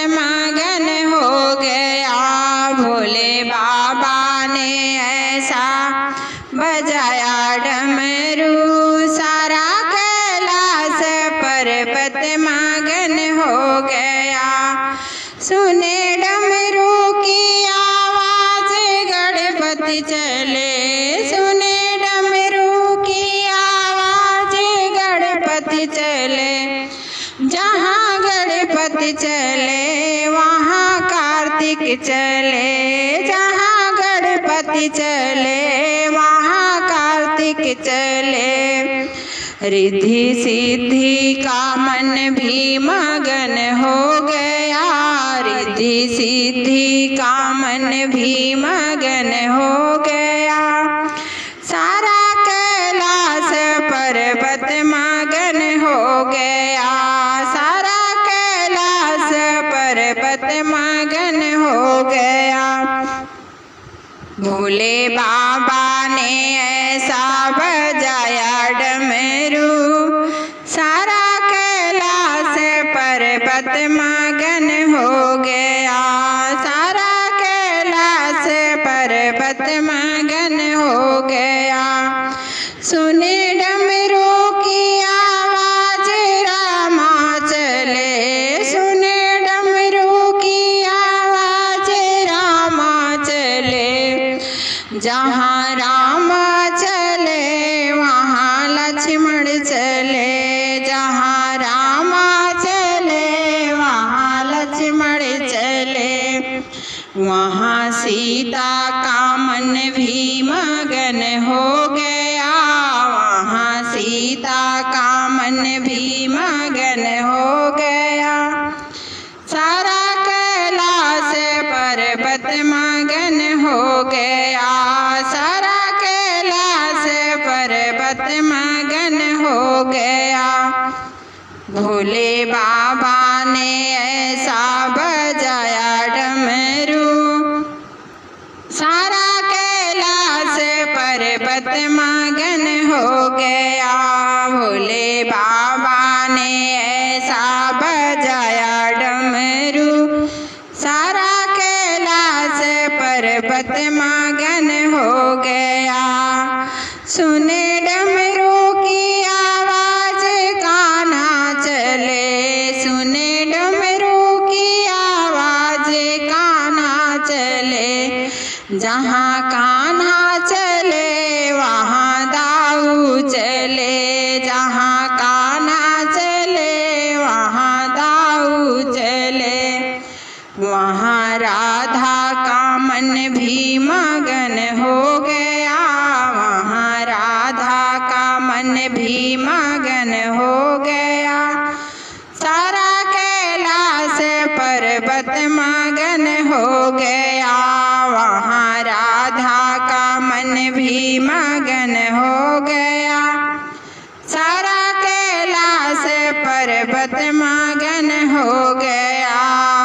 मगन हो गया। भोले बाबा ने ऐसा बजाया डमरू, सारा कैलाश पर्वत मगन हो गया। सुने डमरू की आवाज गणपति चले, सुने डमरू की आवाज गणपति चले। जहाँ गणपति चले वहाँ कार्तिक चले, जहाँ गणपति चले वहाँ कार्तिक चले। रिद्धि सिद्धि का मन भी मगन हो गया, रिद्धि सिद्धि का मन भी मगन हो गया। सारा कैलाश पर्वत मगन हो गया, सारा कैलाश पर्वत मगन हो गया। भोले बाबा ने ऐसा बजाया डमरू, सारा कैलाश पर्वत मगन हो गया, सारा कैलाश पर्वत मगन हो गया। सुने डमरू की आवाज रामा चले, सुने डमरू की आवाज रामा चले। जहाँ राम चले वहाँ लक्ष्मण चले, जहाँ राम चले वहाँ लक्ष्मण चले। वहाँ सीता का मन भी मगन हो गया, वहाँ सीता का मन भी मगन हो गया। सारा कैलाश पर्वत मगन हो गया, सारा कैलाश पर्वत मगन हो गया। भोले बाबा ने ऐसा बजाया डमरू, सारा कैलाश पर्वत मगन हो गया। भोले बाबा ने ऐसा बजाया डमरू, सारा कैलाश पर्वत मगन हो गया। सुने डमरू की आवाज कान्हा चले, सुने डमरू की आवाज कान्हा चले। जहाँ कान्हा चले वहाँ दाऊ चले, जहाँ कान्हा चले वहाँ दाऊ चले। वहाँ राधा का मन भी मगन हो गया, वहाँ राधा का मन भी मगन हो गया। सारा कैलाश पर्वत मगन हो गया, वहाँ राधा का मन भी मगन हो गया। सारा कैलाश पर्वत मगन हो गया।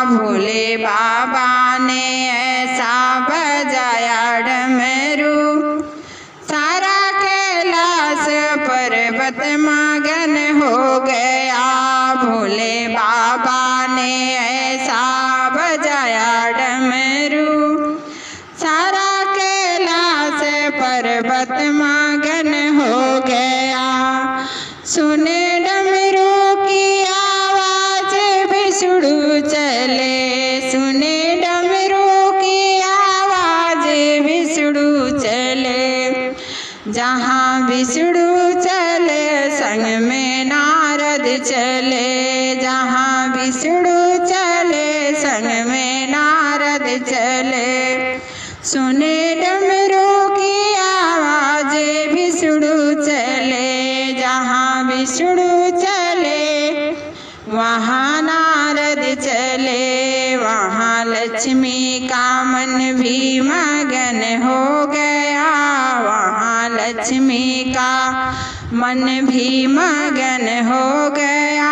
भोले बाबा ने ऐसा बजाया डमरू, सारा कैलाश पर्वत मगन हो गया। भोले बाबा ने ऐसा बजाया डमरू, सारा कैलाश पर्वत मगन हो गया। सुने डमरू की आवाज विष्णु चले, सुने डमरू की आवाज विष्णु चले। जहाँ विष्णु चले संग में नारद चले, जहाँ विष्णु चले संग में नारद चले। सुने डमरू की आवाज विष्णु चले, जहाँ विष्णु चले वहाँ नारद चले। वहाँ लक्ष्मी का मन भी मगन हो गया, वहाँ लक्ष्मी का मन भी मगन हो गया।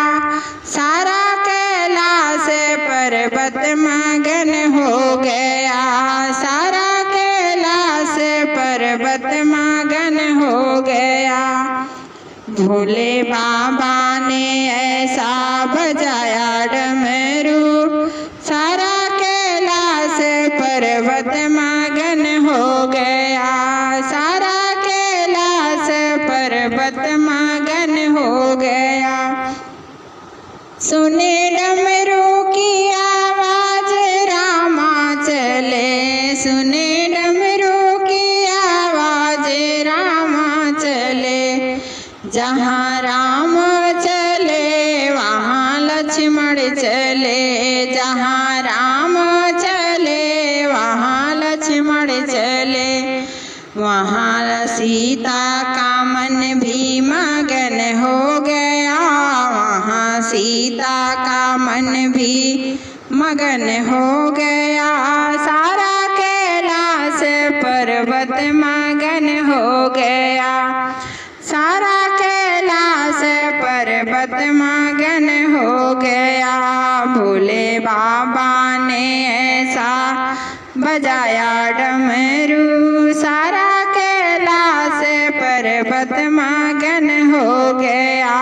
सारा कैलाश पर्वत मगन हो गया, सारा कैलाश पर्वत मगन हो गया। भोले बाबा ने ऐसा बजाया डमरू, पर्वत मगन हो गया, सारा कैलाश पर्वत मगन हो गया। सुने डमरू की आवाज रामा चले, सुने डमरू की आवाज रामा चले। जहाँ राम चले वहाँ लक्ष्मण चले, जहाँ राम चले वहाँ लक्ष्मण चले। वहाँ सीता का मन भी मगन हो गया, वहाँ सीता का मन भी मगन हो गया। सारा कैलाश पर्वत मगन हो गया, सारा कैलाश पर्वत मगन हो गया। भोले बाबा ने ऐसा बजाया डमरू, सारा कैलाश पर्वत मगन हो गया।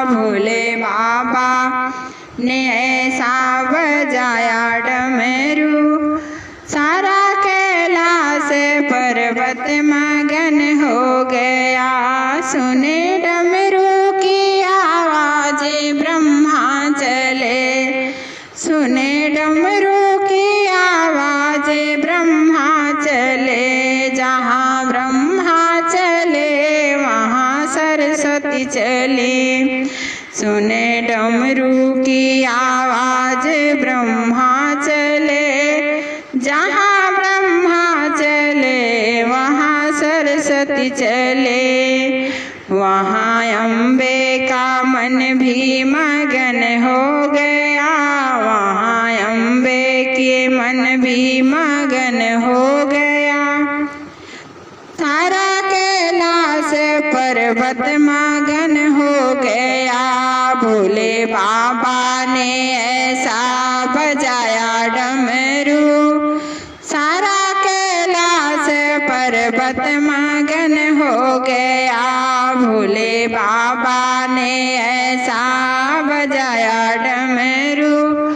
भोले बाबा ने ऐसा बजाया डमरू, सारा कैलाश पर्वत मगन हो गया। सुने डमरू की आवाज ब्रह्मा चले, सुने डमरू की आवाज ब्रह्मा चले। जहाँ ब्रह्मा चले वहाँ सरस्वती चले, सुने डमरू की आवाज ब्रह्मा चले। जहाँ ब्रह्मा चले वहाँ सरस्वती चले। वहाँ अम्बे का मन भी मगन हो गया, वहाँ अम्बे के मन भी मगन हो गया। सारा कैलाश पर्वत मगन हो गया। भोले बाबा ने ऐसा बजाया डमरू, सारा कैलाश पर्वत मगन हो गया। भोले बाबा ने ऐसा बजाया डमरू,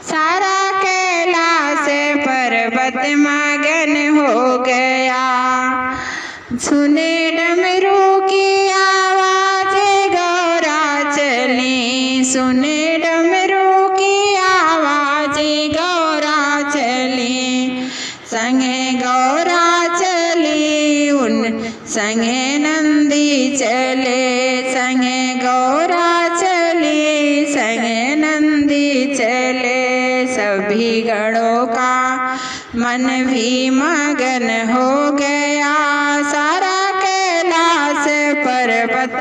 सारा कैलाश पर्वत मगन हो गया। सुने डमरू की आवाज गौरा चली, सुने डमरू की आवाज गौरा चली। संगे गौरा चली उन संगे नंदी चले, संगे गौरा चली संगे नंदी चले। सभी गणों का मन भी मगन हो गया, सारा कैलाश पर्वत